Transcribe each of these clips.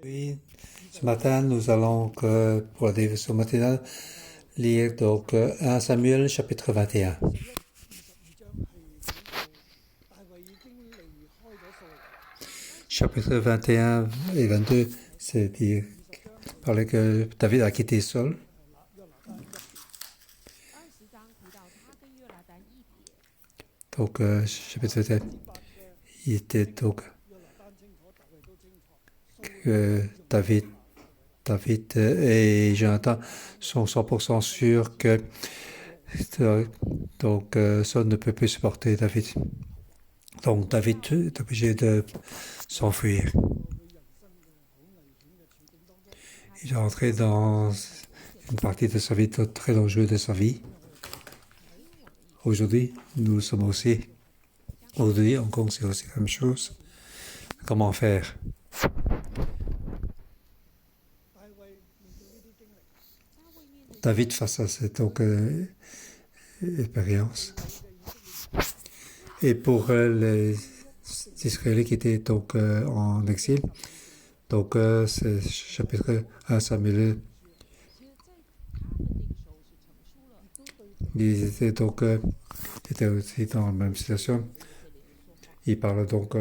Oui, ce matin, nous allons, pour la dévotion matinale, lire donc 1 Samuel chapitre 21. Chapitre 21 et 22, c'est dire parler que David a quitté Saul. Donc, chapitre 21, il était donc que David et Jonathan sont 100% sûrs que donc Saul ne peut plus supporter David. Donc David est obligé de s'enfuir. Il est entré dans une partie de sa vie très dangereuse de sa vie. Aujourd'hui, nous sommes aussi. Aujourd'hui, en Hong Kong, c'est aussi la même chose. Comment faire? David face à cette expérience. Et pour les Israéliens qui étaient donc en exil, donc c'est chapitre 1 Samuel. Ils étaient étaient aussi dans la même situation. Il parle donc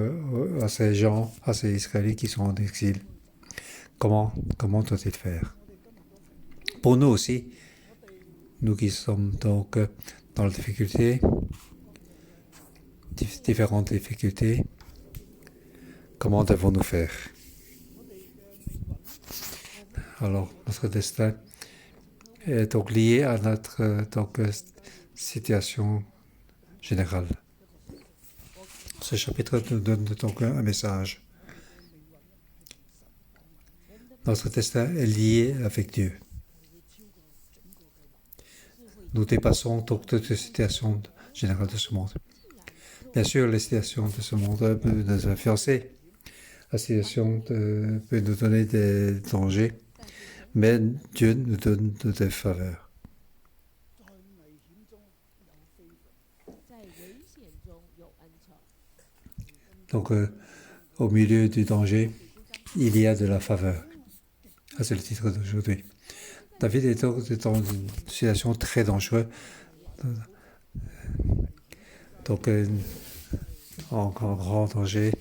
à ces gens, à ces Israéliens qui sont en exil. Comment doit-il faire? Pour nous aussi, nous qui sommes donc dans la difficulté, différentes difficultés, comment devons-nous faire? Alors, notre destin est donc lié à notre situation générale. Ce chapitre nous donne donc un message. Notre destin est lié avec Dieu. Nous dépassons donc toutes les situations générales de ce monde. Bien sûr, les situations de ce monde peuvent nous influencer. La situation peut nous donner des dangers, mais Dieu nous donne des faveurs. Donc, au milieu du danger, il y a de la faveur. Ah, c'est le titre d'aujourd'hui. David est dans une situation très dangereuse. Donc, en grand danger.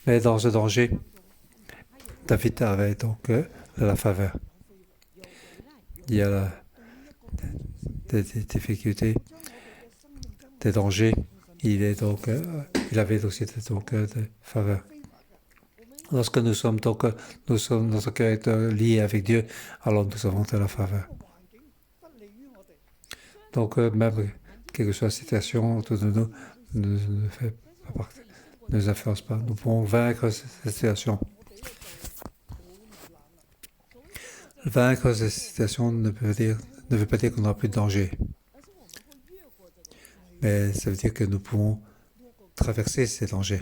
Mais dans ce danger, David avait donc la faveur. Il y a des difficultés, des dangers. Il avait aussi des faveurs. Lorsque nous sommes notre caractère lié avec Dieu, alors nous avons de la faveur. Donc même quelle que soit la situation autour de nous, ne nous influence pas. Nous pouvons vaincre cette situation. Vaincre cette situation ne veut pas dire qu'on n'aura plus de danger. Mais ça veut dire que nous pouvons traverser ces dangers.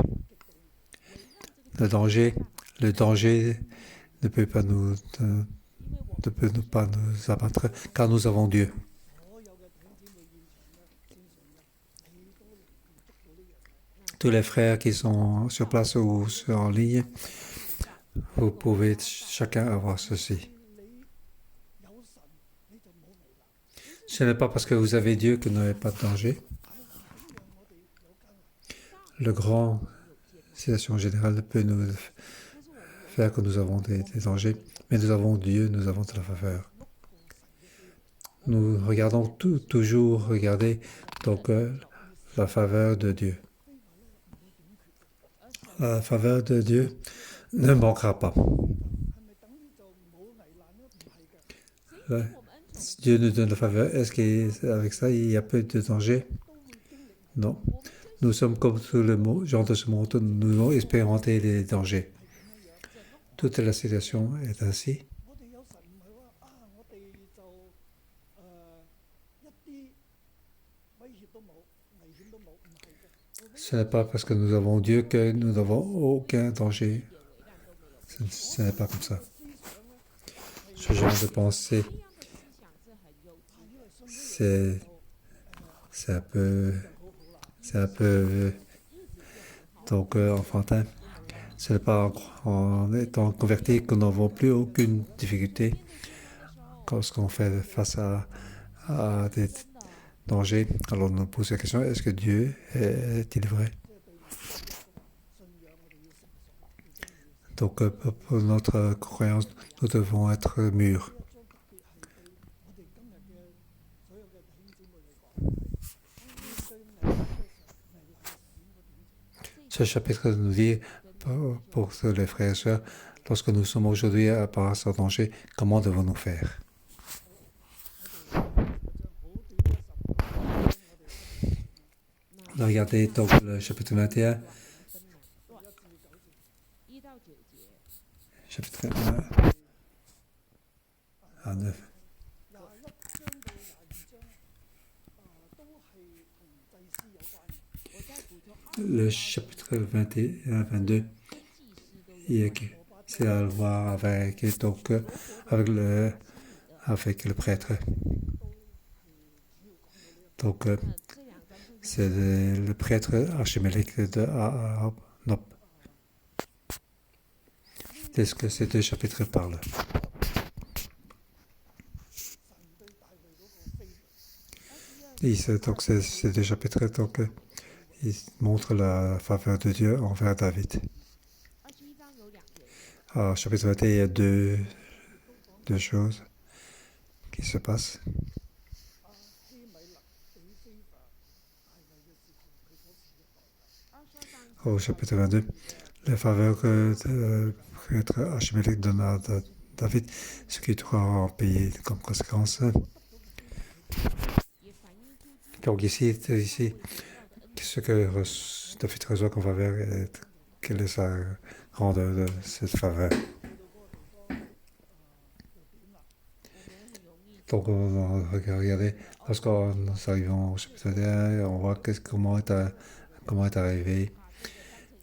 Le danger ne peut pas nous abattre, car nous avons Dieu. Tous les frères qui sont sur place ou en ligne, vous pouvez chacun avoir ceci. Ce n'est pas parce que vous avez Dieu que vous n'avez pas de danger. Le grand situation générale peut nous faire que nous avons des dangers, mais nous avons Dieu, nous avons de la faveur. Nous regardons toujours regarder donc la faveur de Dieu. La faveur de Dieu ne manquera pas. Dieu nous donne la faveur. Est-ce qu'avec ça, il y a peu de danger? Non. Nous sommes comme tout le gens de ce monde, nous devons expérimenter les dangers. Toute la situation est ainsi. Ce n'est pas parce que nous avons Dieu que nous n'avons aucun danger. Ce n'est pas comme ça. Ce genre de pensée, c'est un peu Donc, enfantin, ce n'est pas en étant converti que nous n'avons plus aucune difficulté lorsqu'on fait face à des dangers. Alors, on nous pose la question, est-ce que Dieu est-il vrai? Donc, pour notre croyance, nous devons être mûrs. Ce chapitre nous dit, pour les frères et sœurs, lorsque nous sommes aujourd'hui à part ce danger, comment devons-nous faire? Regardez donc le chapitre 21, chapitre 1 à 9. Le chapitre 21, 22, c'est à voir avec, donc, avec le prêtre. Donc, c'est le prêtre Archimélec de Nop. Qu'est-ce que ces deux chapitres parlent? Donc, ces deux chapitres, donc, ils montrent la faveur de Dieu envers David. Alors, chapitre 21, il y a deux choses qui se passent. Au chapitre 22, la faveur que le prêtre Archimélec donne à David, ce qui doit en payer comme conséquence. Donc ici, ce que David reçoit comme faveur, quelle est sa grandeur de cette faveur. Donc on va regarder, lorsqu'on arrive au chapitre 21, on voit comment est arrivé.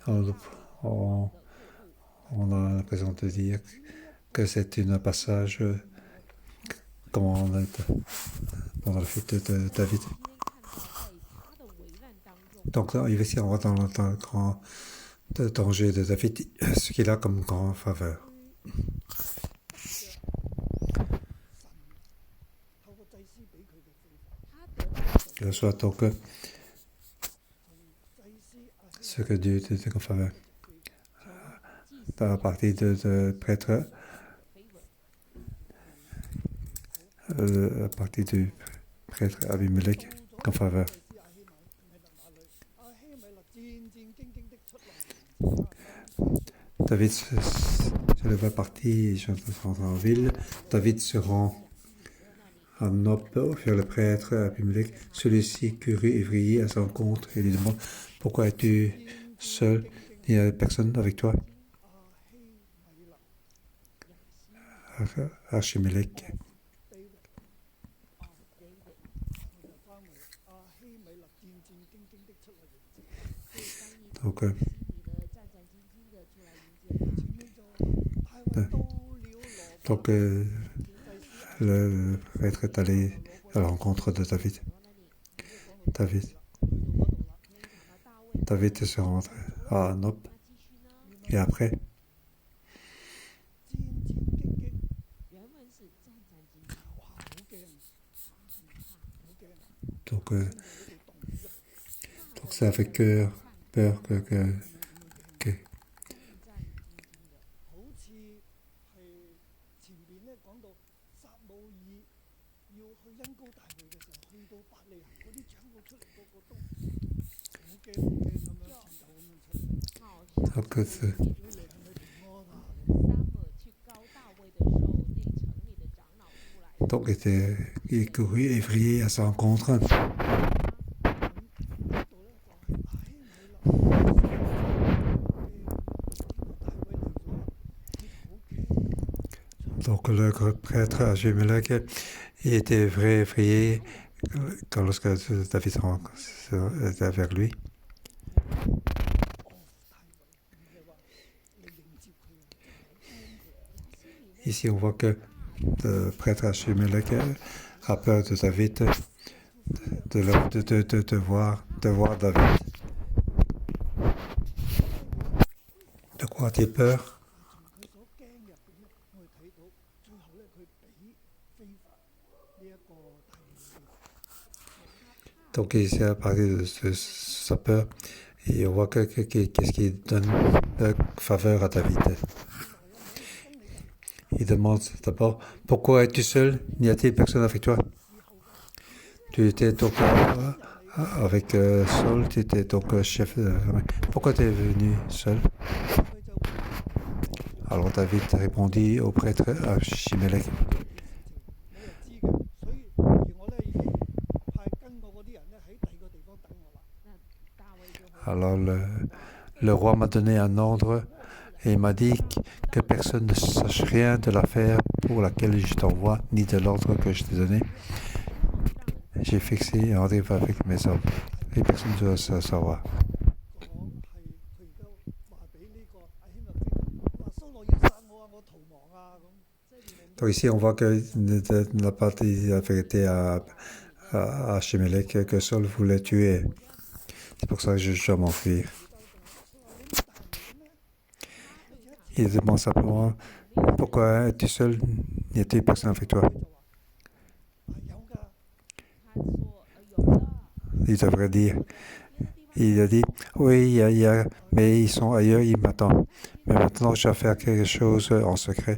On a l'impression de dire que c'est un passage comment on est pendant la fuite de David. Donc ici on voit dans le grand danger de David ce qu'il a comme grande faveur. Il reçoit donc ce que Dieu te donne comme faveur. À partir de prêtre, à partir du prêtre Abimelech comme faveur. David se leva parti, je rentre en ville. David se rend à Nob vers le prêtre Abimelech. Celui-ci courut effrayé à sa rencontre et lui demande: pourquoi es-tu seul? Il n'y a personne avec toi? Archimélec. Donc, le prêtre est allé à la rencontre de David. David se rend à Nob. Et après, donc c'est avec peur que donc il courut effrayé à sa rencontre. Donc le prêtre Abimelech, il était vrai effrayé lorsque David était vers lui. Ici, on voit que le prêtre Abimelech a peur de David, de voir David. a-t-il peur? Donc il s'est parlé de sa peur et on voit qu'est-ce qui donne la faveur à David. Il demande d'abord pourquoi es-tu seul? N'y a-t-il personne avec toi? Tu étais donc avec Saul, tu étais donc chef de l'armée. Pourquoi tu es venu seul? Alors David répondit au prêtre Achimelech. Alors le roi m'a donné un ordre et il m'a dit que personne ne sache rien de l'affaire pour laquelle je t'envoie, ni de l'ordre que je t'ai donné. J'ai fixé un rendez-vous avec mes hommes et personne ne doit savoir. Donc ici, on voit qu'il n'a pas dit la vérité à Achimelech que Saul voulait tuer. C'est pour ça que je dois m'enfuir. Il demande simplement pourquoi es-tu seul? N'y a-t-il personne avec toi? Il devrait dire. Il a dit oui, il y a, mais ils sont ailleurs, ils m'attendent. Mais maintenant, je vais faire quelque chose en secret.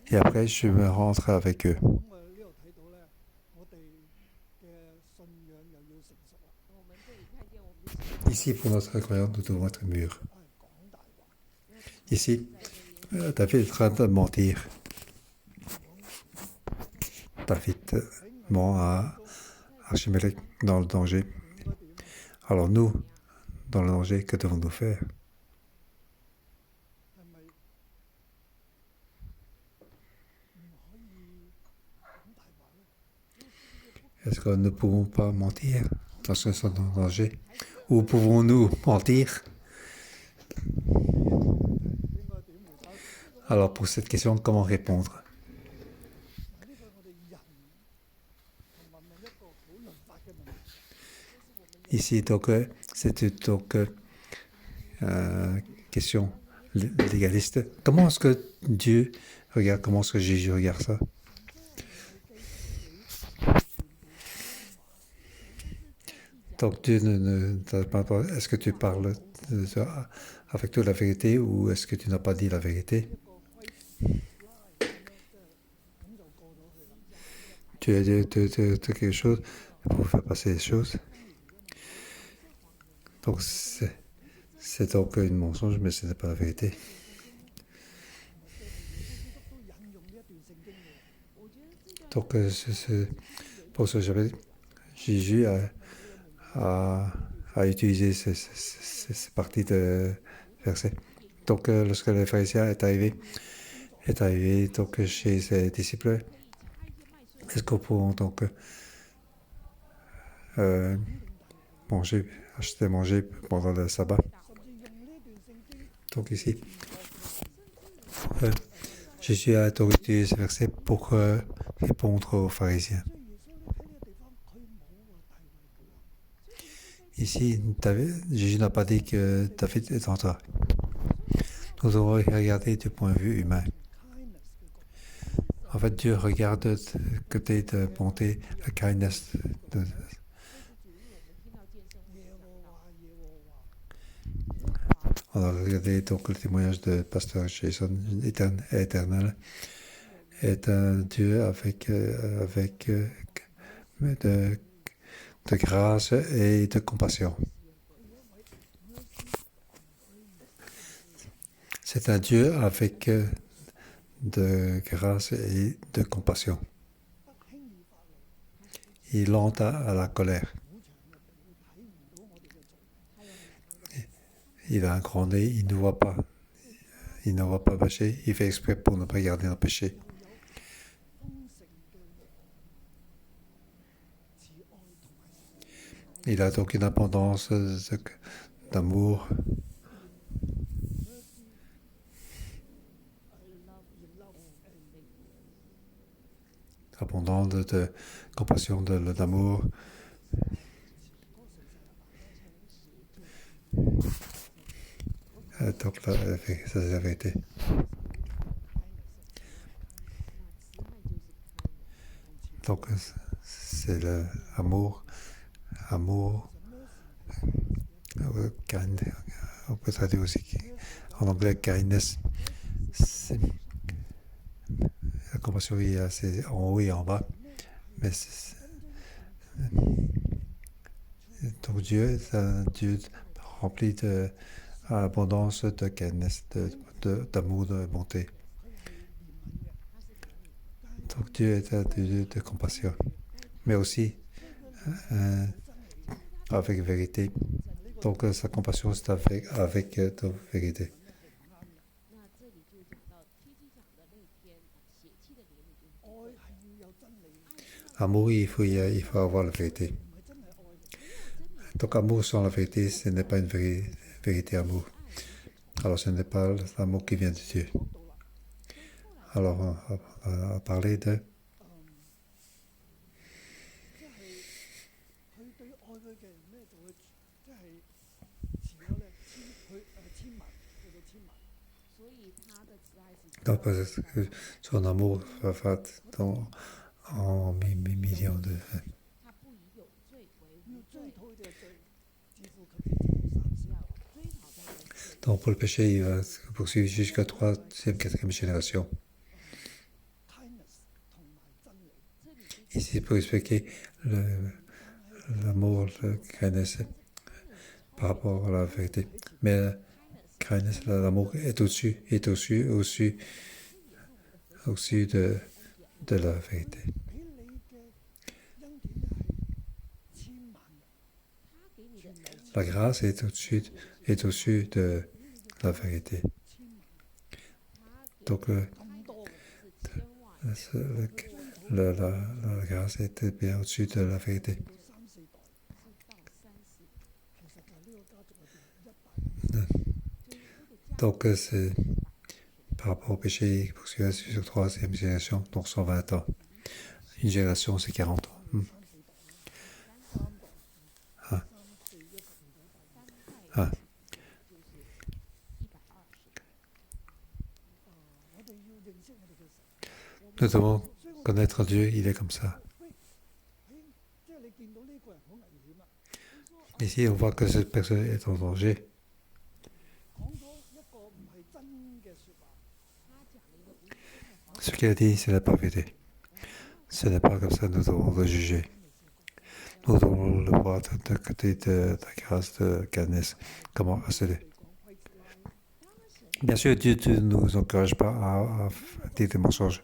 Et après, je me rentre avec eux. Ici, pour notre croyance, nous devons être mûrs. Ici, David est en train de mentir. David ment à Achimelech dans le danger. Alors nous, dans le danger, que devons-nous faire? Est-ce que nous ne pouvons pas mentir lorsque nous sommes en danger? Ou pouvons-nous mentir? Alors pour cette question, comment répondre? Ici, donc, c'est donc question légaliste. Comment est-ce que Dieu regarde, comment est-ce que Jésus regarde ça? Donc Dieu ne pas. Est-ce que tu parles avec toi la vérité ou est-ce que tu n'as pas dit la vérité? Tu as dit quelque chose pour faire passer les choses. Donc c'est donc un mensonge, mais ce n'est pas la vérité. Donc pour ce j'avais Jésus a utilisé ces parties de versets. Donc lorsque le pharisien est arrivé donc chez ses disciples, est-ce qu'on peut donc acheter manger pendant le sabbat? Donc ici, Jésus a utilisé ce verset pour répondre aux pharisiens. Ici, Jésus n'a pas dit que David est en tort. Nous devons regarder du point de vue humain. En fait, Dieu regarde du côté de bonté, la kindness. On a regardé donc le témoignage de pasteur Jason, éternel, est un Dieu avec de grâce et de compassion. C'est un Dieu avec de grâce et de compassion. Il lente à la colère. Il a un grand nez, il ne voit pas. Il ne voit pas péché, il fait exprès pour ne pas regarder un péché. Il a donc une abondance d'amour. Abondant de compassion, d'amour. Donc, ça, c'est la vérité. Donc, c'est l'amour, amour, kind, on peut traduire aussi en anglais kindness. La compassion, c'est en haut et en bas. Mais donc Dieu est un Dieu rempli d'abondance, de kindness, d'amour, de bonté. Donc Dieu est un Dieu de compassion, mais aussi avec vérité. Donc sa compassion, c'est avec de vérité. Amour, il faut avoir la vérité. Donc amour sans la vérité, ce n'est pas une vérité amour. Alors ce n'est pas l'amour qui vient de Dieu. Alors on va parler de donc, son amour va en millions de. Donc pour le péché, il va se poursuivre jusqu'à 3e, 4e génération. Ici, pour expliquer l'amour, le kindness par rapport à la vérité. Mais kindness, l'amour est au-dessus de la vérité. La grâce est au-dessus de la vérité. Donc la grâce est bien au-dessus de la vérité. Donc c'est par rapport au péché poursuivi sur 3e génération, donc 120 ans. Une génération, c'est 40 ans. Ah. Nous devons connaître Dieu, il est comme ça. Ici, on voit que cette personne est en danger. Ce qu'il a dit, ce n'est pas vérité. Ce n'est pas comme ça que nous devons le juger. Nous devons le voir de côté de la grâce de kindness, comment accéder. Bien sûr, Dieu ne nous encourage pas à dire des mensonges,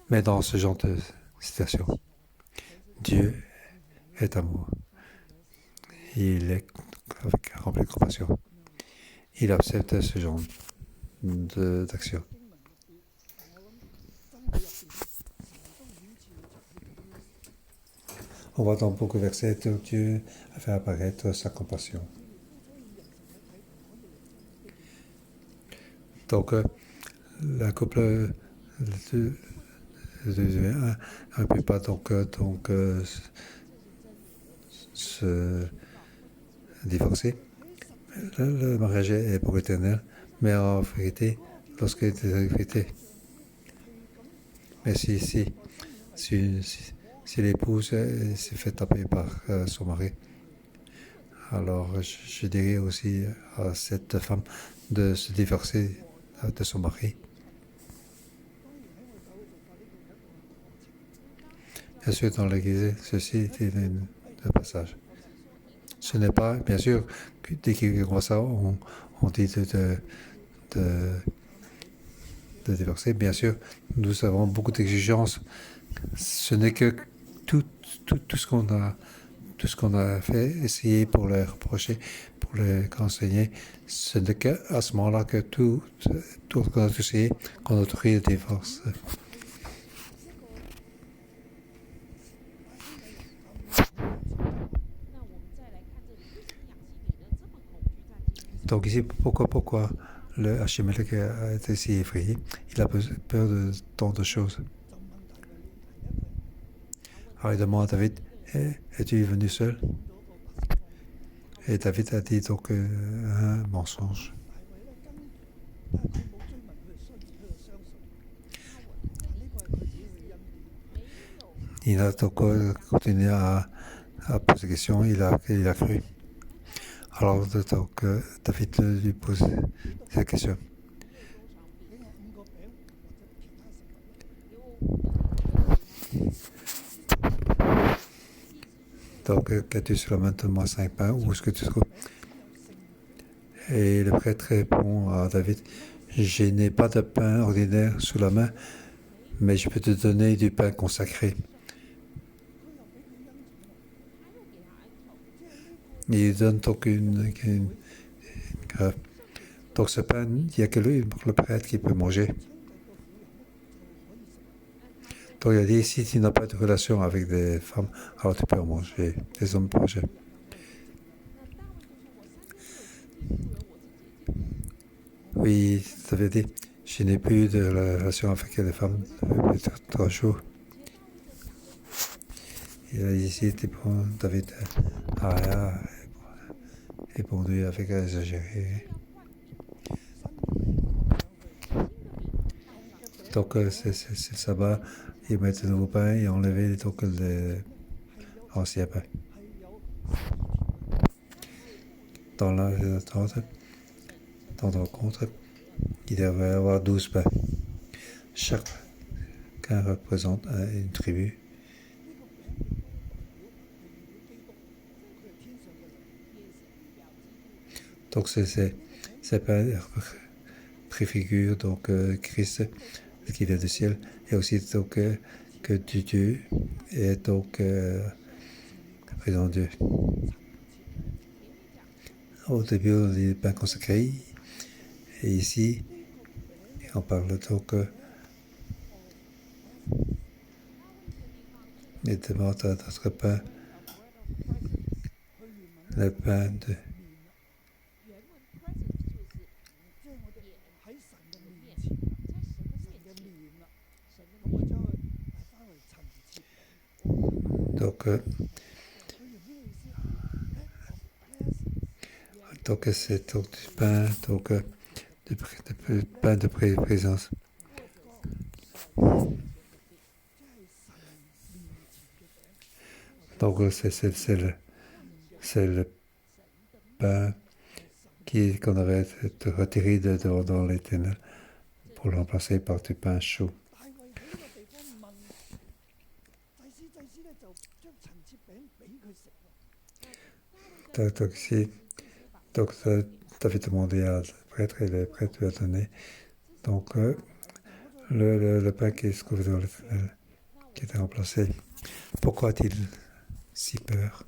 mais dans ce genre de situation, Dieu est amour. Il est rempli de compassion. Il accepte ce genre d'action. On voit dans beaucoup de versets que Dieu a fait apparaître sa compassion. Donc, la couple ne peut pas se divorcer. Le mariage est pour l'éternel, mais en vérité, lorsqu'il est vérité. Mais si l'épouse s'est fait taper par son mari, alors je dirais aussi à cette femme de se divorcer de son mari. Bien sûr, dans l'Église, ceci est un passage. Ce n'est pas, bien sûr, dès qu'on voit ça, on dit de divorcer. Bien sûr, nous avons beaucoup d'exigences. Ce n'est que tout ce qu'on a fait, essayer pour les reprocher, pour les enseigner, ce n'est qu'à ce moment-là que tout ce qu'on a essayé, qu'on autorise le divorce. Donc ici, pourquoi le Achimelech a été si effrayé? Il a peur de tant de choses. Alors il demande à David, es-tu venu seul? Et David a dit donc un mensonge. Il a donc continué à poser des questions, il a cru. Alors donc, David lui pose cette question. Donc, qu'as-tu sur la main? Donne-moi 5 pains, où est-ce que tu trouves? Et le prêtre répond à David, je n'ai pas de pain ordinaire sous la main, mais je peux te donner du pain consacré. Il donne donc une donc ce pain, il n'y a que lui, le prêtre, qui peut manger. Donc il a dit, si tu n'as pas de relation avec des femmes, alors tu peux en manger, des hommes peuvent manger. Oui, ça veut dire, je n'ai plus de relation avec des femmes depuis 3 jours. Il a dit, ici, David a répondu avec exagéré. Donc c'est le sabbat, ils mettent de nouveau pain et enlever donc les anciens pains. Dans la rencontre, il devrait y avoir 12 pains. Chacun représente une tribu. Donc ces pains préfigurent donc Christ, qui vient du ciel, et aussi donc que Dieu est donc présent Dieu. Au début, on dit pain consacré, et ici, on parle donc et demande à notre pain, le pain de donc c'est donc du pain donc de pain de présence. Donc c'est le pain qu'on avait retiré dans les ténèbres pour le remplacer par du pain chaud. Donc ici, donc David demandé à le prêtre et le prêtre lui a donné donc le pain qui se trouvait dans le ténèbres, qui était remplacé. Pourquoi a-t-il si peur?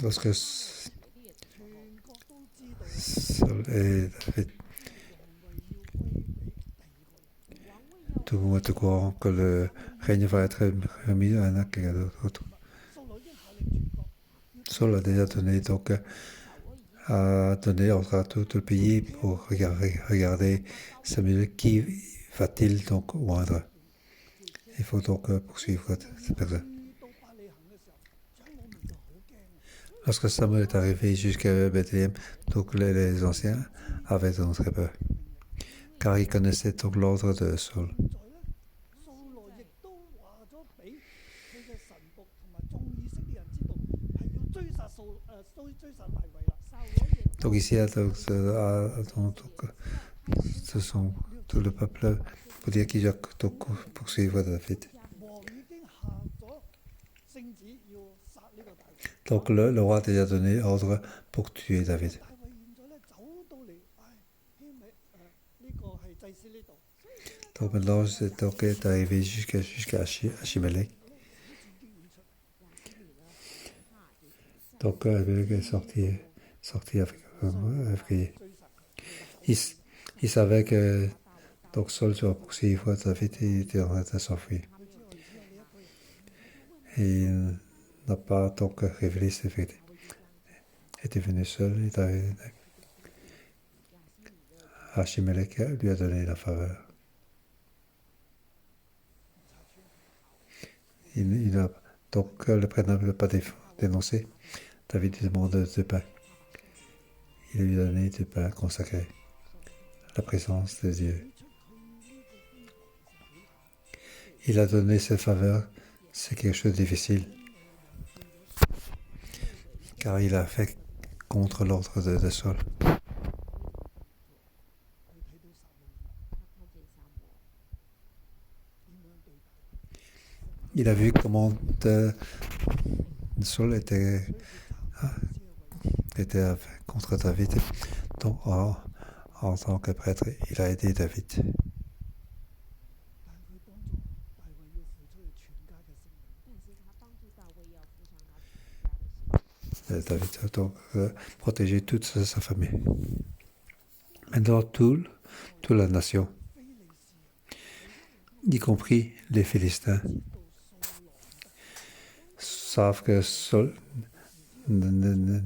Lorsque Saul et David, tout le monde est au courant que le règne va être remis à un quelqu'un d'autre. Saul a déjà donné donc a donné ordre à tout le pays pour regarder Samuel, qui va-t-il donc oindre. Il faut donc poursuivre cette personne. Lorsque Samuel est arrivé jusqu'à Bethléem, donc les anciens avaient donc très peur, car ils connaissaient donc l'ordre de Saul. Donc ici, ce sont tout le peuple pour dire qu'il doit donc poursuivre David. Donc le roi a déjà donné ordre pour tuer David. Donc maintenant, c'est donc arrivé jusqu'à Achimelech. Donc Achimelech est sorti avec effrayé. Il savait que donc Saul doit poursuivre David et il était en train de s'enfuir. Et il n'a pas donc révélé ses vérités. Il était venu seul et Achimelech lui a donné la faveur. Donc le prêtre ne l'a pas dénoncé. David lui demande du pain. Il lui a donné du pain consacré, la présence de Dieu. Il a donné cette faveur, c'est quelque chose de difficile, car il a fait contre l'ordre de Saul. Il a vu comment Saul était contre David. Donc, en tant que prêtre, il a aidé David. David a donc protégé toute sa famille. Maintenant, toute la nation, y compris les Philistins, savent que Saul ne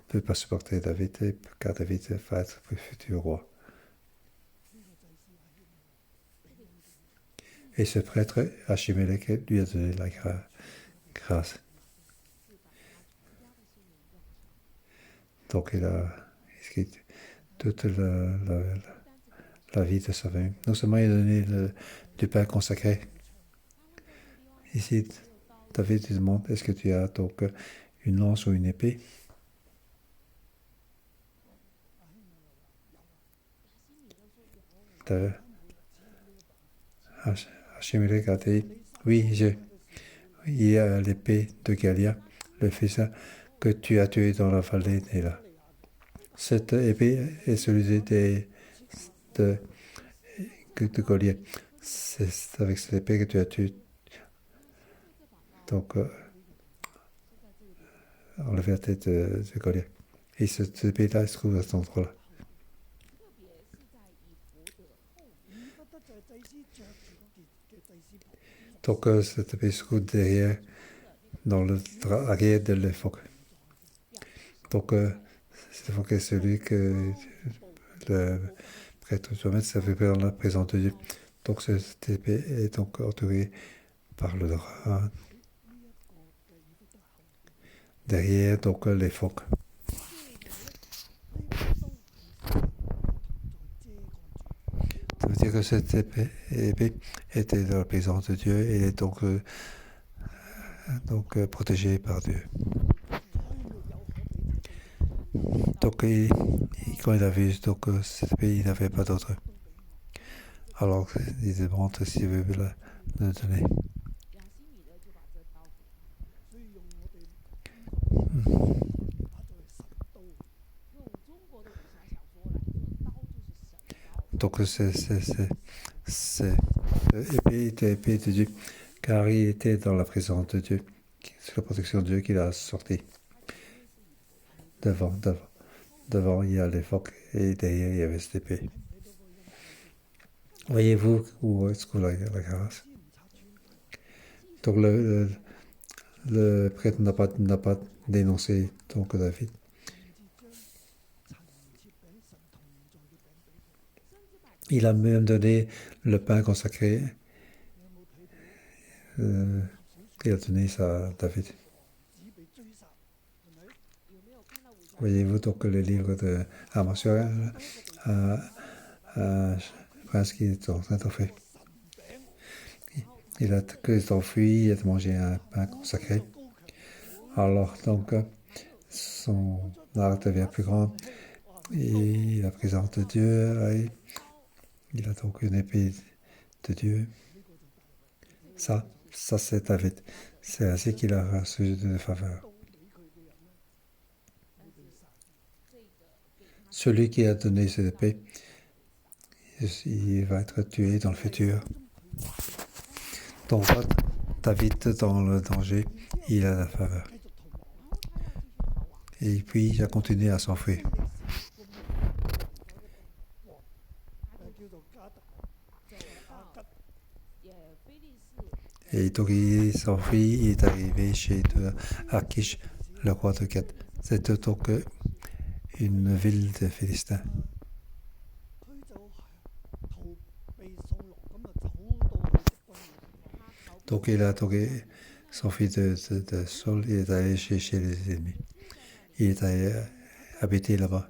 peut pas supporter David, car David va être le futur roi. Et ce prêtre, Achimelech, lui a donné la grâce. Donc il a écrit toute la vie de sa famille. Non seulement il a donné du pain consacré. Ici, David te demande, est-ce que tu as donc une lance ou une épée? Achimelech a dit, oui, il y a l'épée de Galia, le fils que tu as tué dans la vallée d'Ela. Cette épée est celui de Goliath. C'est avec cette épée que tu as tué. Donc, enlever la tête de Goliath. Et cette épée-là se trouve à cet endroit-là. Donc, cette épée se trouve derrière, dans le arrière de l'éphod. Donc, cet éphod est celui que le prêtre doit mettre, ça fait dans la présence de Dieu. Donc, cette épée est donc entourée par le drap derrière, donc l'éphod. Ça veut dire que cette épée était dans la présence de Dieu et est donc protégée par Dieu. Donc, quand il a vu donc, cette épée, il n'avait pas d'autre. Alors, il demande s'il veut le donner. Donc, c'est l'épée de Dieu, car il était dans la présence de Dieu. C'est la protection de Dieu qu'il a sorti. Devant, il y a l'éphod et derrière, il y avait cette épée. Voyez-vous où est-ce que la grâce? Donc, le prêtre n'a pas dénoncé donc David. Il a même donné le pain consacré. Il a donné ça à David. Voyez-vous donc le livre de Monsieur Prince qui est en train de faire. Il a enfui, il a mangé un pain consacré. Alors donc son art devient plus grand et la présence de Dieu. Il a donc une épée de Dieu. Ça c'est David. C'est ainsi qu'il a reçu de faveur. Celui qui a donné cette épée, il va être tué dans le futur. Donc David, dans le danger, il a la faveur. Et puis il a continué à s'enfuir. Et donc il s'enfuit, il est arrivé chez Akish, le roi de Gath. C'était donc une ville de Philistins. Donc il a s'enfuit de Saul et est allé chez les ennemis. Il est allé habiter là-bas.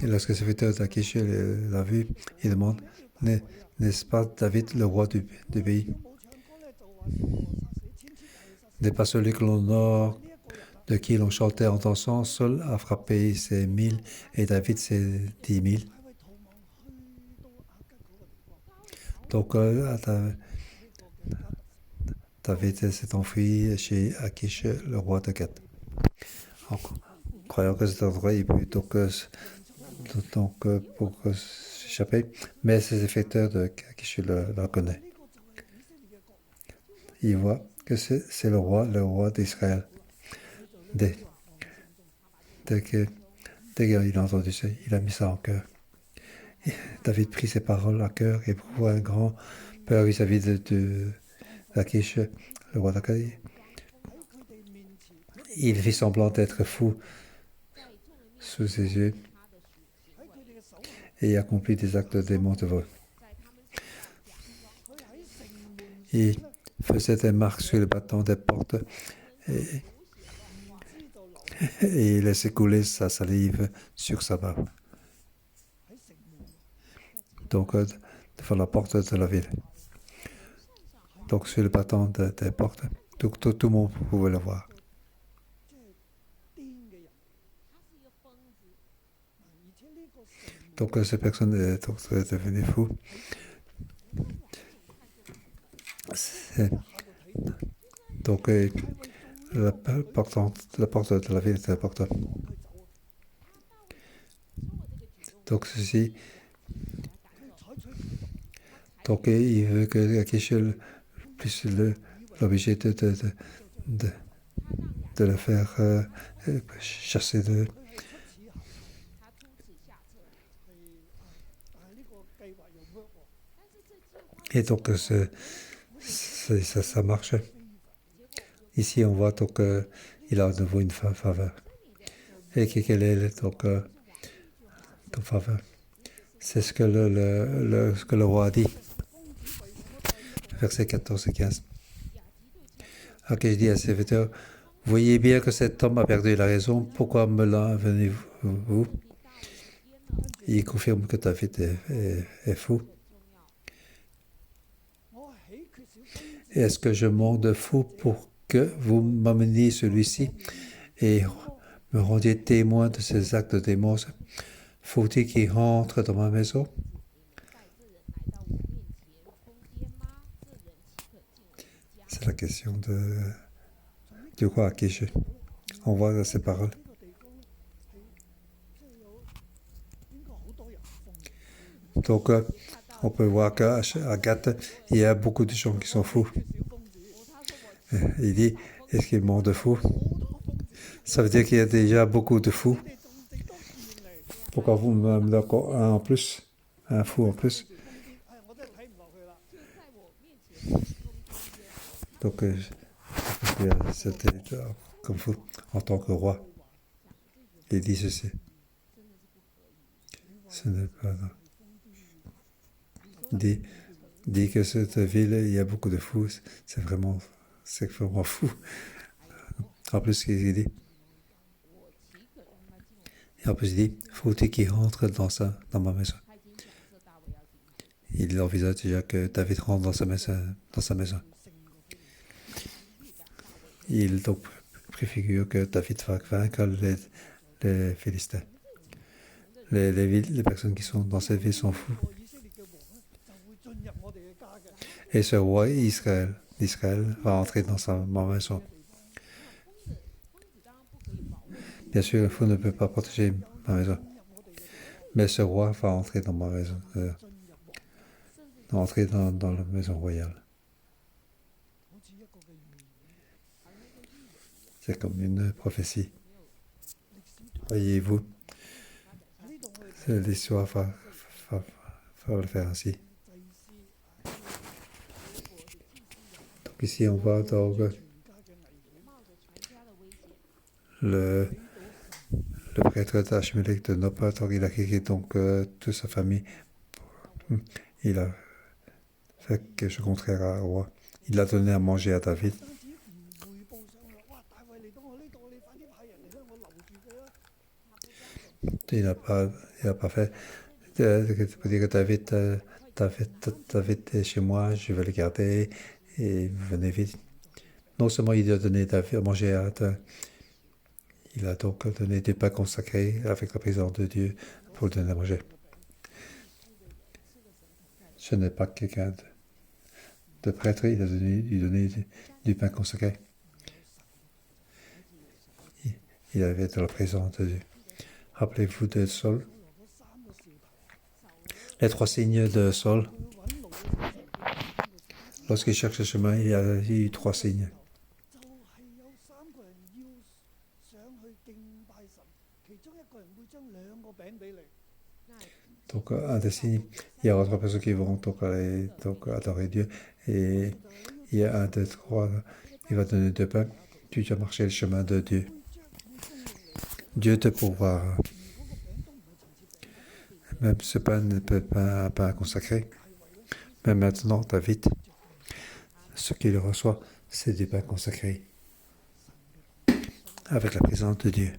Et lorsque le serviteur d'Akish l'a vu, il demande, n'est-ce pas David le roi du pays? N'est pas celui que l'on honore, de qui l'on chantait en dansant, Saul a frappé ses 1000 et David ses 10 000. Donc David s'est enfui chez Akish, le roi de Gath. En croyant que cet endroit est plutôt que pour s'échapper, mais ses effecteurs de Akish le reconnaissent. Il voit que c'est le roi d'Israël. Dès qu'il a entendu ça, il a mis ça en cœur. David prit ses paroles à cœur et éprouva un grand peur vis-à-vis d'Akish, le roi d'Achaïe. Il fit semblant d'être fou sous ses yeux et accomplit des actes de démons de vol. Il faisait des marques sur le bâton des portes et il laissait couler sa salive sur sa barbe. Donc, devant la porte de la ville. Donc, sur le bâton des portes, tout le monde pouvait le voir. Donc, cette personne est devenue fou. Donc, la porte de la ville était importante. Donc, ceci. Donc, il veut que Akish puisse l'obliger de le faire chasser de. Et donc, ça marche. Ici, on voit donc il a de nouveau une faveur. Et quelle est donc comme faveur? C'est ce que le roi a dit. Versets 14 et 15. Alors que je dis à ses serviteurs, voyez bien que cet homme a perdu la raison, pourquoi me l'envenez-vous? Il confirme que David est fou. Et est-ce que je monte de fou pour que vous m'ameniez celui-ci et me rendiez témoin de ces actes de démence? Faut-il qu'il rentre dans ma maison? C'est la question du roi Akish. On voit ces paroles. Donc, on peut voir qu'à Gath, il y a beaucoup de gens qui sont fous. Il dit, est-ce qu'il monte de fous? Ça veut dire qu'il y a déjà beaucoup de fous. Pourquoi vous me donnez encore un en plus? Un fou en plus? Donc, c'était comme fou en tant que roi. Il dit ceci. Ce n'est pas... Il dit que cette ville, il y a beaucoup de fous. C'est vraiment fou. En plus, il dit... Et en plus, il dit, faut-il qu'il rentre dans ma maison? Il envisage déjà que David rentre dans sa maison. Il donc préfigure que David va vaincre les Philistins. Les personnes qui sont dans cette ville sont fous. Et ce roi d'Israël va entrer dans ma maison. Bien sûr, le fou ne peut pas protéger ma maison. Mais ce roi va entrer dans ma maison. Entrer dans la maison royale. C'est comme une prophétie. Voyez-vous, l'histoire va le faire ainsi. Donc ici, on voit donc le prêtre d'Achmelech de Nopa, donc il a quitté donc toute sa famille. Il a fait quelque contraire au roi. Il a donné à manger à David. Il n'a pas, il a pas fait. Pour dire que David est chez moi, je vais le garder et venez vite. Non seulement il a donné à manger à David, il a donc donné des pains consacrés avec la présence de Dieu pour le donner à manger. Ce n'est pas quelqu'un de prêtre, il a donné du pain consacré. Il avait de la présence de Dieu. Rappelez-vous de Saul. Les 3 signes de Saul. Lorsqu'il cherche le chemin, il y a eu 3 signes. Donc, un des signes, il y aura 3 personnes qui vont donc adorer Dieu. Et il y a un des 3, il va donner 2 pains. Tu dois marcher le chemin de Dieu. Dieu te pourvoira. Même ce pain ne peut pas un pain consacré. Mais maintenant, David, ce qu'il reçoit, c'est du pain consacré. Avec la présence de Dieu.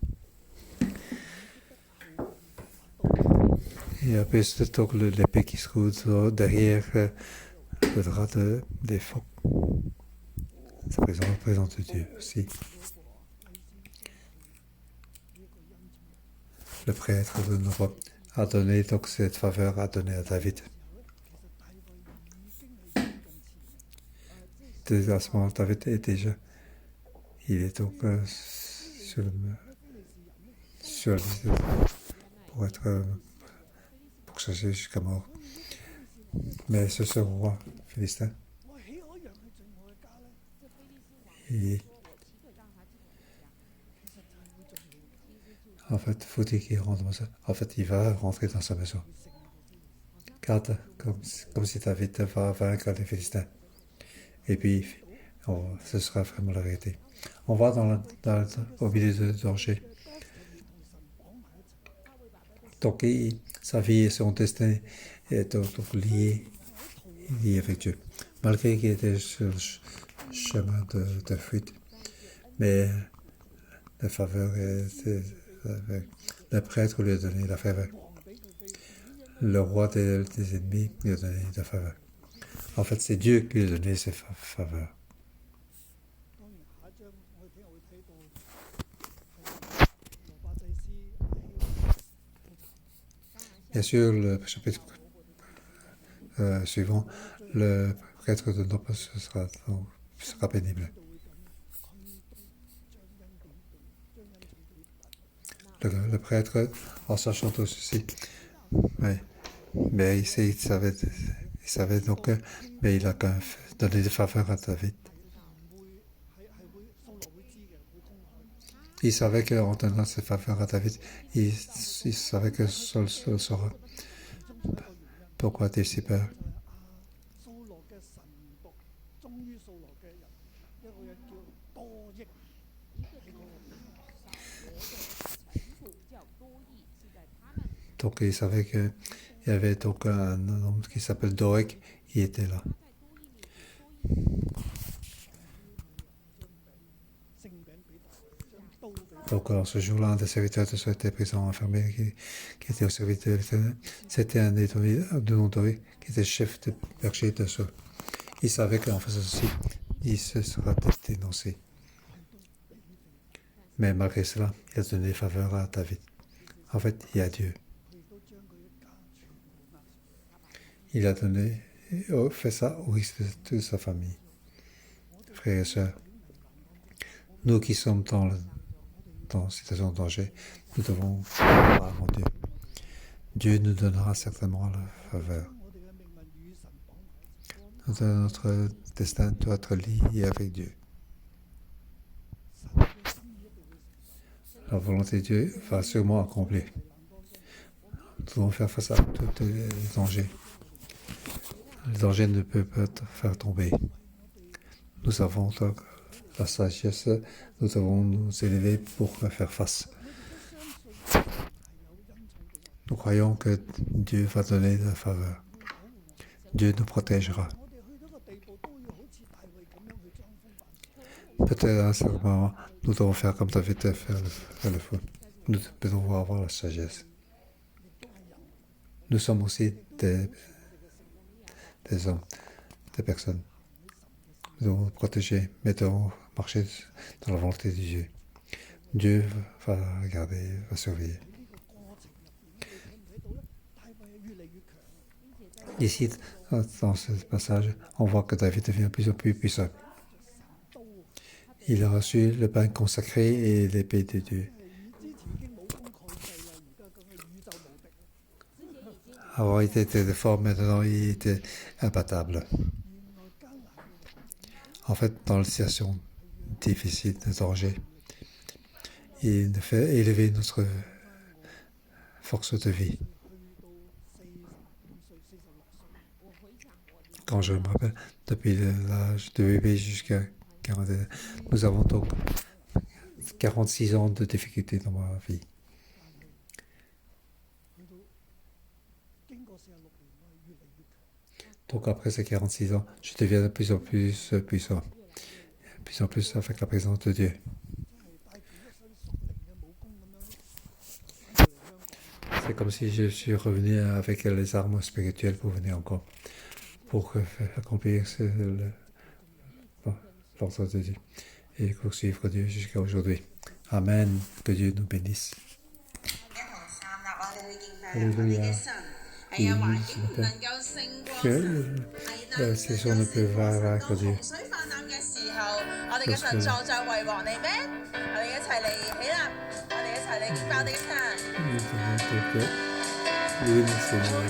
Et après, c'est donc l'épée qui se trouve derrière le drap des faux. C'est la présence de Dieu aussi. Le prêtre de Nora a donné donc cette faveur à donner à David. Dès à ce moment, David est déjà, il est donc sur la liste pour être pourchassé jusqu'à mort. Mais ce roi philistin, en fait, faut-il qu'il rentre dans ça. En fait, il va rentrer dans sa maison. Car comme si David va vaincre les Philistins. Et puis, ce sera vraiment la vérité. On va au milieu de danger. Donc, sa vie et son destin est donc lié avec Dieu. Malgré qu'il était sur le chemin de fuite. Mais la faveur le prêtre lui a donné la faveur. Le roi des ennemis lui a donné la faveur. En fait, c'est Dieu qui lui a donné cette faveur. Bien sûr, le chapitre suivant, le prêtre de Nob sera pénible. Le prêtre, en sachant tout ceci, mais il savait donc, mais il a quand même donné des faveurs à David. Il savait qu'en donnant ses faveurs à David, il savait que Saul saura. Pourquoi as-tu si peur? Donc il savait qu'il y avait donc un homme qui s'appelle Doeg, qui était là. Donc ce jour-là, un des serviteurs de Saul était présent, enfermé, qui était au service de l'Éternel. C'était un de nom Doeg, qui était chef de berger de Saul. Il savait qu'en faisant ceci, il se sera dénoncé. Mais malgré cela, il a donné faveur à David. En fait, il y a Dieu. Il a fait ça au risque de toute sa famille. Frères et sœurs, nous qui sommes dans une situation de danger, nous devons croire en Dieu. Dieu nous donnera certainement la faveur. Notre destin doit être lié avec Dieu. La volonté de Dieu va sûrement accomplir. Nous devons faire face à tous les dangers. Le danger ne peut pas te faire tomber. Nous avons donc la sagesse, nous devons nous élever pour faire face. Nous croyons que Dieu va donner la faveur. Dieu nous protégera. peut-être à un certain moment, nous devons faire comme David a fait le feu. Nous devons avoir la sagesse. Nous sommes aussi des hommes, des personnes. Nous devons nous protéger, mais nous devons marcher dans la volonté de Dieu. Dieu va regarder, va surveiller. Ici, dans ce passage, on voit que David devient de plus en plus puissant. Il a reçu le pain consacré et l'épée de Dieu. Avant, il était fort, maintenant, il était imbattable. En fait, dans la situation difficile, de danger, il fait élever notre force de vie. Quand je me rappelle, depuis l'âge de bébé jusqu'à 40 ans, nous avons donc 46 ans de difficultés dans ma vie. Donc après ces 46 ans, je deviens de plus en plus puissant. De plus en plus avec la présence de Dieu. C'est comme si je suis revenu avec les armes spirituelles pour venir encore. Pour accomplir l'ordre de Dieu. Et poursuivre Dieu jusqu'à aujourd'hui. Amen. Que Dieu nous bénisse. Alléluia. Et que la saison ne peut vaincre Dieu. Oui, Seigneur.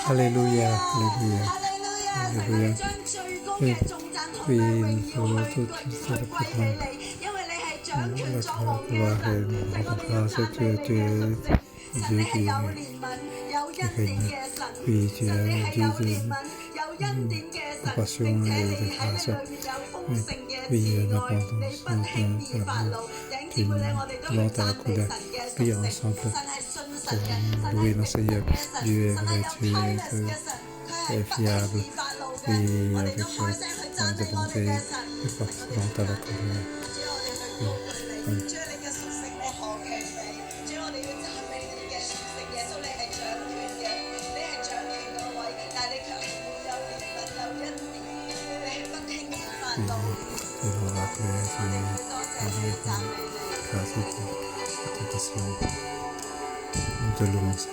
哈利路亞，哈利路亞，哈利路亞，哈利神啊，路亞。你將最高嘅頌讚同埋榮耀去回歸俾你，因為你係掌權作王嘅神，令我哋要讚美你嘅屬性。神你係有憐憫、有恩典嘅神，神你係有憐憫、有恩典嘅神，並且你喺你裏面有豐盛嘅慈愛，你不輕易發怒。弟兄姊妹咧，我哋都要讚美神嘅屬性。神係信實嘅，神係榮耀嘅神，神係有 kindness 嘅神，佢係不輕易發怒嘅。我哋都開聲去讚美我哋嘅神。主，我哋去高舉你，主你嘅屬性你何其美，主我哋要讚美你嘅屬性。耶穌你係掌權嘅，你係掌權嗰位，但係你卻係滿有憐憫有恩典，你係不輕易發怒。我哋要多謝你，讚美你。de louange.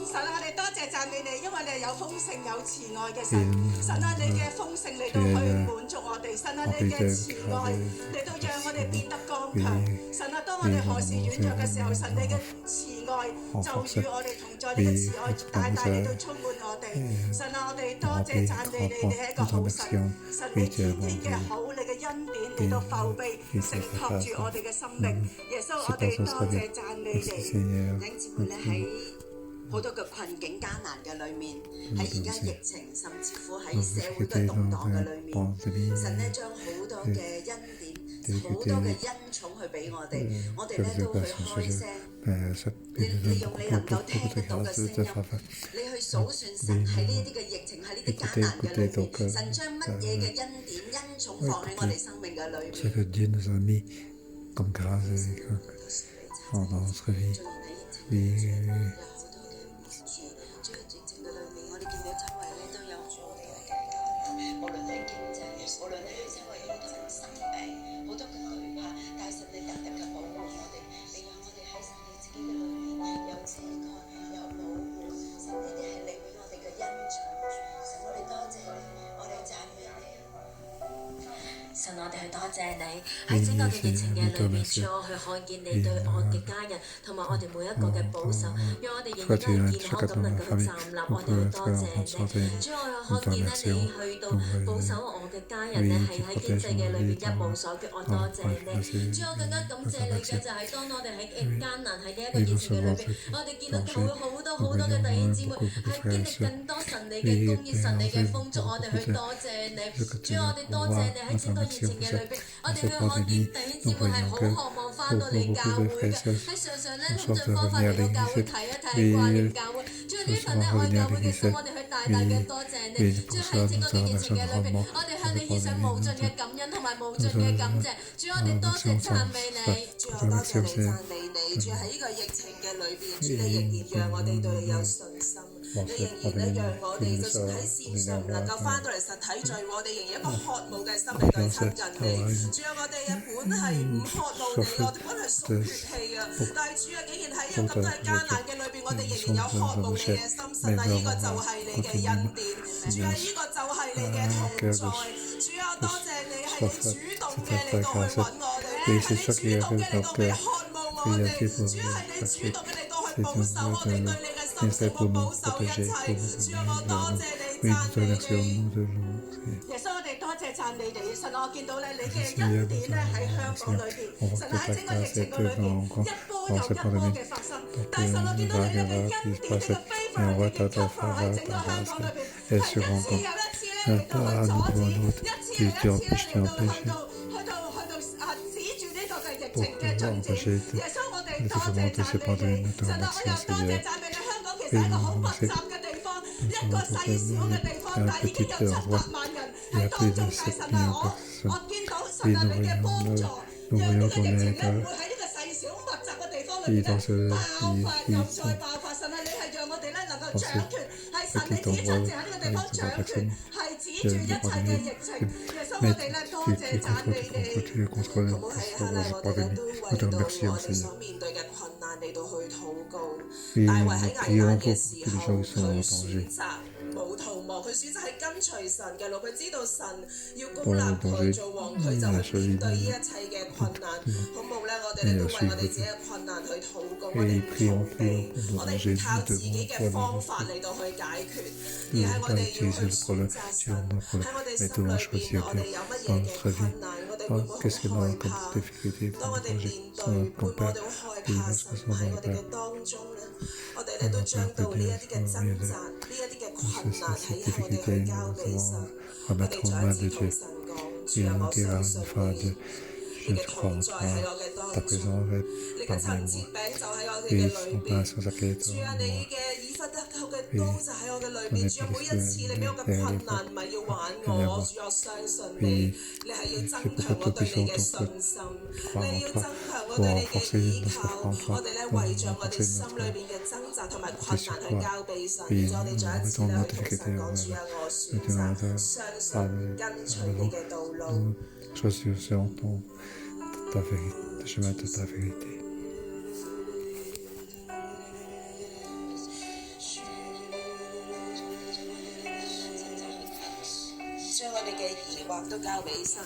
神啊，我哋多謝讚美你，因為你係有豐盛有慈愛嘅神。神啊，你嘅豐盛嚟到去滿足我哋。神啊，你嘅慈愛嚟到讓我哋變得剛強。神啊，當我哋何時軟弱嘅時候，神你嘅慈愛就與我哋同在，你嘅慈愛大大嚟到充滿我哋。神啊，我哋多謝讚美你，你係一個好神。神你天天嘅好，你嘅恩典嚟到覆庇承托住我哋嘅生命。耶穌，我哋多謝讚美你。弟兄姊妹咧喺好多嘅困境艱難嘅裏面，喺而家疫情甚至乎喺社會嘅動盪嘅裏面，神咧將好多嘅恩典、好多嘅恩寵去俾我哋，我哋咧都去開聲，你用你能夠聽得到嘅聲音，你去數算神喺呢啲嘅疫情喺呢啲艱難嘅裏面，神將乜嘢嘅恩典、恩寵放喺我哋生命嘅裏面。無論係經濟，無論係周圍好多人生病，好多嘅懼怕，但係神你特別嘅保護我哋，你讓我哋喺神你自己嘅裏面有遮蓋，有保護。神呢啲係你俾我哋嘅恩寵，神我哋多謝你，我哋讚美你。神我哋去多謝你喺整個嘅疫情嘅裏面，主我去看見你對我嘅家人同埋我哋每一個嘅保守，讓我哋仍然都係健康咁能夠去站立，我哋去多謝你。主我又看見咧，你去到保守我嘅家人咧，係喺經濟嘅裏面一無所缺，我多謝你。主我更加感謝你嘅就係當我哋喺艱難喺呢一個疫情嘅裏邊，我哋見到好多嘅弟兄姊妹係經歷更多神你嘅公義、神你嘅豐足，我哋去多謝你。主我哋多謝你喺整個疫情嘅裏邊，我哋去看見弟兄姊妹係好渴望翻到嚟教會嘅，喺常常咧諗盡方法嚟到教會睇一睇掛念教會。主呢份咧愛教會嘅心，我哋去大大嘅多謝你。主喺整個嘅疫情嘅裏邊，我哋向你獻上無盡嘅感恩同埋無盡嘅感謝。主我哋多謝讚美你，主我多謝你讚美你。主喺呢個疫情嘅裏邊，主你仍然讓我哋對你有信心。你仍然咧讓我哋就算喺線上唔能夠翻到嚟實體聚，我哋仍然一個渴慕嘅心嚟對親近你。主啊，我哋本係唔渴慕你，我哋本係屬血氣啊，但係主啊，竟然喺一個咁多艱難嘅裏邊，我哋仍然有渴慕你嘅心。神啊，呢個就係你嘅恩典。主啊，呢個就係你嘅同在。主啊，多謝你係你主動嘅嚟到去揾我哋，係你主動嘅嚟到去渴慕我哋。主啊，係你主動嘅嚟到去保守我哋對你嘅心聖我保守一切。主啊，我多謝你讚美你。耶穌，我哋多謝讚美你。神，我見到咧你嘅恩典咧喺香港裏邊，神喺整個疫情嘅裏邊一波又一波嘅發生。但係神，我見到你嘅恩典呢個 favor 你嘅 cover 喺整個香港裏邊，係一次又一次咧嚟到去阻止，一次又一次咧嚟到去止住呢個嘅疫情嘅進展。耶穌，我哋多謝讚美你。神啊，我又多謝讚美你。香港其實係一個好密集嘅地方，一個細小嘅地方，但係已經有700萬人喺當中。但係神啊，我見到神啊你嘅幫助，讓呢個疫情咧唔會喺呢個細小密集嘅地方裏邊咧爆發又再爆發。神啊，你係讓我哋咧能夠掌權，係神你自己親自喺呢個地方掌權，係止住一切嘅疫情。耶穌，我哋咧多謝讚美你。好唔好喺下嚟？我哋咧都為到我哋所面對嘅困難嚟到去禱告。大衛喺危難嘅時候，佢選擇冇逃亡，佢選擇係跟隨神嘅路。佢知道神要膏立佢做王，佢就去面對呢一切嘅困難。好唔好咧？我哋咧都為我哋自己嘅困難去禱告，我 Et 哋唔 prions 逃避， pour 我 nos 哋 dangers, 唔靠 nous 自己 devons 嘅 voir 方 nos 法嚟到去解決，而 Nous 係 ne 我 pas 哋要 utiliser 去 le 選 problème 擇 du 神。 monde pour 喺我哋 mais 心 devons 裏 choisir 邊，我哋 Dieu 有乜 dans 嘢嘅 notre vie. 困難，我哋會唔會 Qu'est-ce que 好 nous 害 avons comme 怕？ difficulté 當我 comme 哋 danger, 面對， comme 會唔會我 peur 哋好害 et 怕 nous 神 sommes 喺 dans 我哋 peur. 嘅當中咧？我哋 On 咧都 a 將 peur 到 que 呢一 Dieu 啲嘅 soit au milieu 掙 de 扎，呢一啲嘅 nous 困難 cette 喺我哋 difficulté. 去交 Nous 俾神。 devons 我哋 remettre aux 再一 mains 次 de 同 Dieu. 神講：主 Et 啊， on 我相 dira 信 une fois à 你， Dieu, 你 je 嘅 crois 同 en 在 toi, 喺我嘅 ta 當中。 présence est 你嘅 parmi 陳節 moi. 餅就喺我哋嘅 Et 裏 son 邊， pain sans sacrifice 主 en 啊，你 moi. 嘅以弗得後嘅 Oui, 刀就喺我嘅裏 ton 邊。主啊，每 épée 一次你俾我嘅 derrière 困 les 難唔係要玩 derrière 我， moi. 主，我相信你， Oui, 你係要 c'est 增 pour 強 que 我 tout 對 puisse 你嘅 autant 信 que 心， croire 你 en 要 toi, 增強我 pour 對你嘅 renforcer 依 notre 靠。 foi en 我 toi, 哋咧 pour 為着我哋 renforcer 心裏 notre 邊嘅掙扎同埋 notre 困難去 espoir. 交俾神。 Oui, 主，我哋再一 nous 次 mettons 咧 nos 去同 difficultés 神講： en 主啊， œuvre. 我選 Nous disons 擇 à Dieu, 相信 Amen. 跟隨你嘅道路。 Nous choisissons ta vérité, le chemin de ta vérité. 將我哋嘅疑惑都交俾神。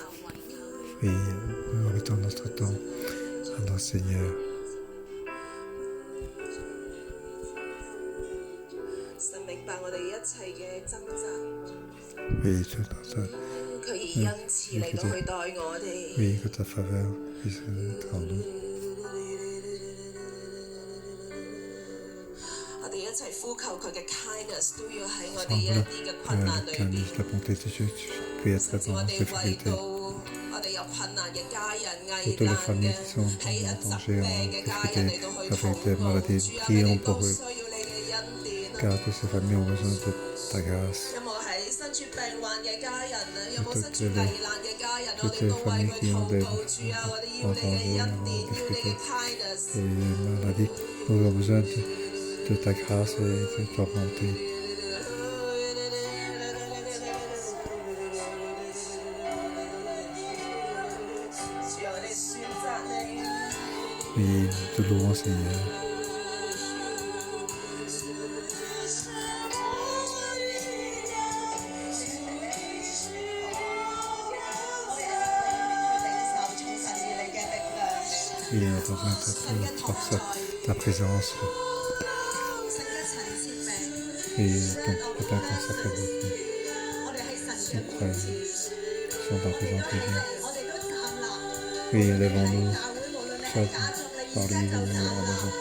Et nous remettons notre temps à notre Seigneur. 神明白我哋一切嘅掙扎， Oui, tout notre, 佢以恩慈嚟到去待我哋。 oui, que ta faveur puisse être en nous. 我哋一齊呼求佢嘅 kindness， 都要喺我哋 Semble 一啲嘅困難裏 que 邊。 la bonté de Dieu puisse 甚 être 至我 dans nos 哋為 difficultés. 到我哋有困難嘅家人、 Pour 危 toutes les 難 familles 嘅 qui sont 喺一 en 疾 danger, 病 en 嘅家人嚟 difficulté 到去 avec des 禱告。 maladies, 主啊，佢 prions 哋 pour 都 eux. 需要你嘅恩典。 Car toutes ces familles ont besoin de ta grâce. 有冇喺身處病患嘅家人啊？有冇 toutes 身處危難嘅家人？我 toutes 哋 les 都為 familles 佢 qui ont 禱 des 告。主啊，我哋要 en 你嘅 danger, 恩 en 典，要你嘅 difficulté. kindness。 Et maladie, nous avons besoin de ta grâce et de ta bonté. 主啊，我哋選擇你。 Et nous te louons, Seigneur. 我哋喺度領受從神而嚟嘅力量。 Et nous avons besoin de ta force, ta présence 神嘅陳設餅， et ton pain consacré de nous. 我哋喺神嘅 Sont 面 prêts, 前， sont dans présence de Dieu. 我哋都站立。 Oui, levons-nous, 教會無論你係 soit 家族，你而 parmi 家 nous 就 à 站 la 立。 maison.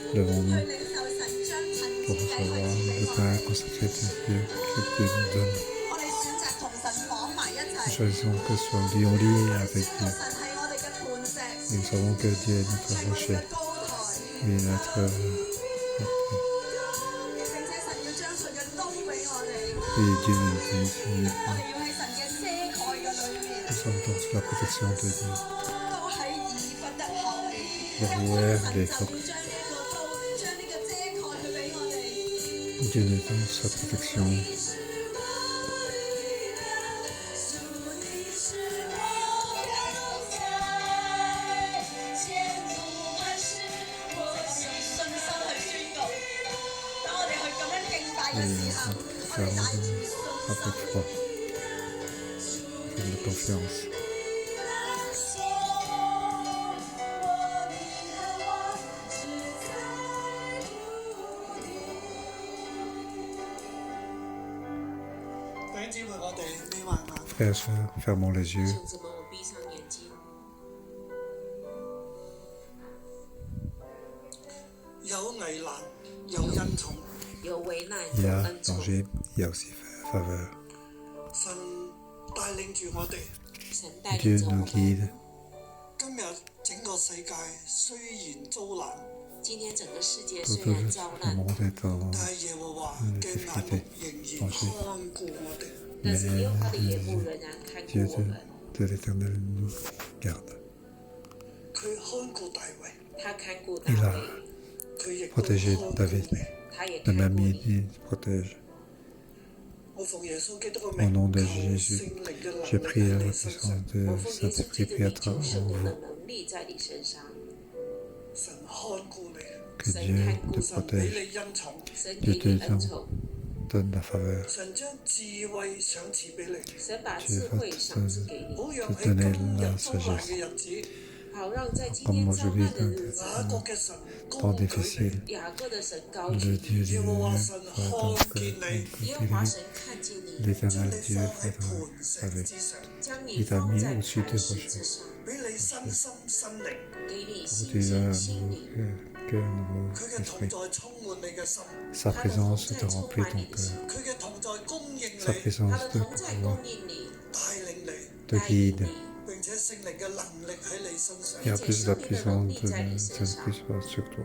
去 Levons-nous 領受神將陳 pour 設餅去 recevoir 賜俾 le 我 pain 哋。 consacré de Dieu que Dieu nous donne. 我哋選擇同神綁埋一 Nous 齊。 choisissons que ce soit lié avec 知道 Dieu. 神係我哋嘅磐石， Et nous savons que Dieu est 係 notre 我哋嘅 rocher 高台， et notre 並且神要將佢嘅刀俾我哋。 et Dieu nous utilise. 我哋要喺神嘅遮蓋嘅裏面， Nous sommes dans la protection de Dieu. 都喺以弗得後面。 Derrière 神 les 就 coques. 要將呢個刀，將呢個遮蓋去俾我哋。 Dieu nous donne sa protection. 嘅時候，我哋帶住信 Avec 心。 foi, avec de confiance. 弟兄姊妹，我哋眯埋眼， Frères et sœurs, fermons les yeux. 兄姊们，我闭上眼睛。 有危難，有恩寵， 有危難， Il y 有 a 恩寵。 danger, il y a aussi faveur. 神帶領住我哋。 神帶 Dieu 領着我 nous 們。 guide. 今日整個世界雖然遭難，今天整個世界 Tout 雖然遭 le 難， monde est en 但係耶和華嘅眼目仍然看顧我哋。但是耶和華的眼目仍然看 Dieu 顧我們。 de l'Éternel nous garde. 佢看顧大衛，他看顧 Il 大 a 衛， 佢亦都 protégé 看顧 David. 你。他也 De 看顧 même, 你。 il protège. 我奉耶穌基督嘅 Au 名， nom de 求 Jésus, 聖靈嘅能 je 力 prie 喺 à 你 la 身上。 puissance de 我奉耶穌 Saint-Esprit 基督 prie 的 à 名，求 travers 聖靈的 vous. 能力在你身上。神看顧你， Que Saint Dieu看顧 te 神俾 protège, 你恩寵，神 Dieu 給你 te 恩寵， donne la faveur. 神將智慧賞賜俾你，神把智慧賞賜給你，好讓 te 喺 donner 今日 la 遭難 sagesse. 嘅日子，好让在今 Comme 天 moi 遭 je 难 vis 的 dans 日子， 雅各嘅神高 temps 舉 difficile, 你，雅各的神高 le 舉 Dieu 你， du 耶和華 Dieu 神 va 看 donc 見你，耶和華 t'élever. 神看見你， 將 L'Éternel 你 Dieu 放 va 喺磐 t'élever. 石之上，將你 Il t'a 放 mis 在 au-dessus 磐 des 石 rochers. 之上， 俾你身心身靈，給你 Pour 心 tu as 心 un 心 nouveau 靈， cœur, un nouveau 佢嘅同 esprit. 在充滿你嘅心， Sa 他的同 présence 在 te 充 remplit 滿 ton 你的心 cœur.，佢嘅同在供應 Sa 你， présence 他的 te 同在 pourvoit, 供應你， 帶領你， te 帶領 guide. 你，並且聖靈嘅能力喺你身上。 Et en 並且 plus, la 聖靈的能 puissance 力 de 在你身上。 Saint-Esprit soit sur toi.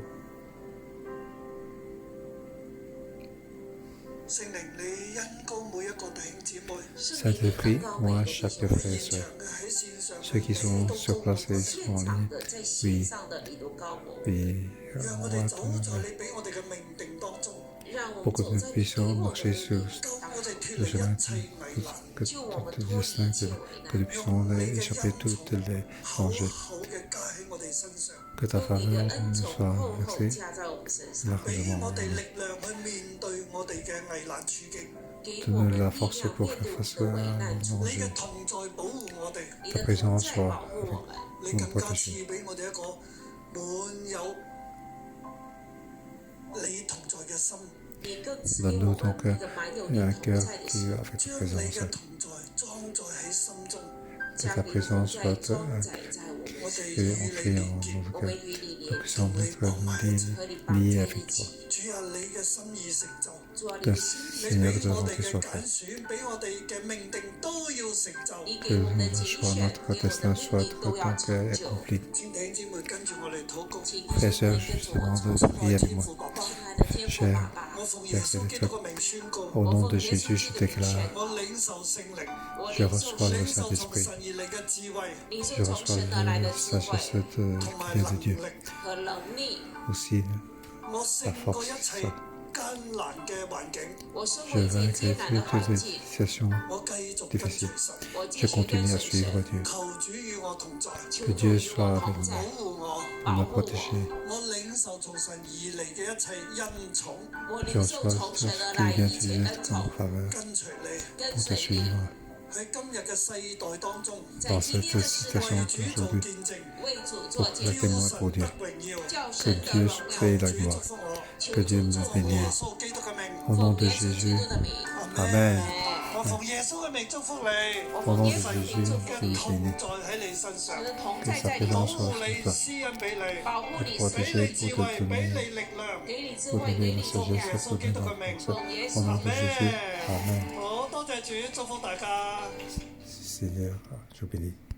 聖靈，你恩膏每一個弟兄姊妹， Saint-Esprit, moi, chaque frère et 現場 sœur, 嘅喺線上嘅 ceux qui sont 你都 sur 高 place 我 et 現 sont en 場 ligne, 的在線上的你都高我， et 讓 on 我 va 哋走 attendre 在你俾我哋嘅命定當中， 讓我 pour 們 que 走 nous 在你給 puissions 我的 marcher 路 sur 裡， 救我哋脫 le 離 chemin 一切危難， que 救我們 tous 脫 les 離 saints, 一切 que 危 nous 難， puissions 用你嘅 échapper 恩 tous 寵 les 厚 dangers, 厚嘅加喺我哋身上， que ta 用你的 faveur 恩 nous 寵 soit 厚厚 versée 加在我們身上， 俾 largement, 我哋力量去面對我哋嘅危難處境。給 donne 我 nous 們 la 力 force 量 pour 面 faire 對我 face 們的危 à 難 nos 處 你 境， 嘅 dangers. 同在保護我哋，你 Ta 的同 présence 在 soit 保護我們， 你 nous 更加 protéger. 賜俾我哋一個滿有你同在嘅心，你更賜給 Donne-nous 我 donc 們一個滿有 un 你同 cœur 在的 qui 心， avec ta 將你 présence, 嘅同在裝載喺心中。 que 將 ta 你的同 présence 在 soit 裝載在我們 我 心， 哋 et 與 ancrée 你 en 連結， nos 我們 cœurs, 與你 que 連 nous puissions être 和你綁 liés 在 avec 一起 toi.。主啊，你嘅心意成就， 主啊，你 Que 的心意 你 Seigneur 俾 de 我 volonté 哋嘅 soit 揀 faite, 選，俾我哋嘅命定都要成就。你 que 給我們的 notre 揀 choix, 選， notre 給我們的 destin 命 soit 定都要 donc 成就。 accompli. 請弟兄姊妹跟住我嚟禱告。 請 Frères et 弟兄 sœurs, 們跟着我 justement, 走， de prier avec moi. 親愛的天父爸爸， 我奉耶穌基督嘅名宣告， Au nom de Jésus, je déclare, 我領受聖靈，我 je 領受 reçois le 領受從 Saint-Esprit, 神而嚟嘅智慧 領 je 受從 reçois 神而來的 la 智慧 sagesse qui 同埋 vient 能 de Dieu, 力，和能力。 aussi 我 la 勝過 force. 一切艱難嘅環境，我勝 Je 過一切 vaincrai 艱難的 toutes 環 les 境， situations 我繼續跟隨 difficiles. 神，我繼 Je 續跟 continue à 隨 suivre 神， Dieu. 求主與我同在， 求 Que 主 Dieu 與 soit 我 avec 同 nous, 在， 保護我， de 保 me 護 protéger. 我領受從神而嚟嘅一切恩寵，我。我 Je 領受 reçois 從 tout 神 ce 而 qui 來 vient 一切 de 恩 Dieu en 寵， faveur 跟隨你。跟 pour te 隨你。 suivre. 喺今日嘅世代當中， 在 Dans 今 cette 天的時代， situation 為主做 aujourd'hui, 見證，為主做 pour 見 le 證， témoin 叫 pour 神 Dieu. 得榮耀。叫 Que 神得 Dieu 榮 paye 耀。 la 主 gloire. 祝福我， Que Dieu me 奉耶 bénisse. 穌基督嘅名， Au nom 奉 de 耶穌基 Jésus, 督的名， Amen. 我奉耶穌嘅名祝福你，我 Au 奉 nom 耶 de 穌的名 Jésus, 祝 je 福 vous 你， bénis. 在喺你身上 神，的同 Que 在 sa 在你 保 présence 護 soit 你， sur toi, 施恩俾你，保護你， pour 俾 protéger, 你智 pour 慧， te 俾 donner, 你力量。給你智 pour 慧， donner 給 la 你力 sagesse 量。 et pour donner la force. 奉耶 Au 穌 nom 的 de 名， Jésus, Amen. 好多謝主，祝福大家。 Seigneur, je bénis.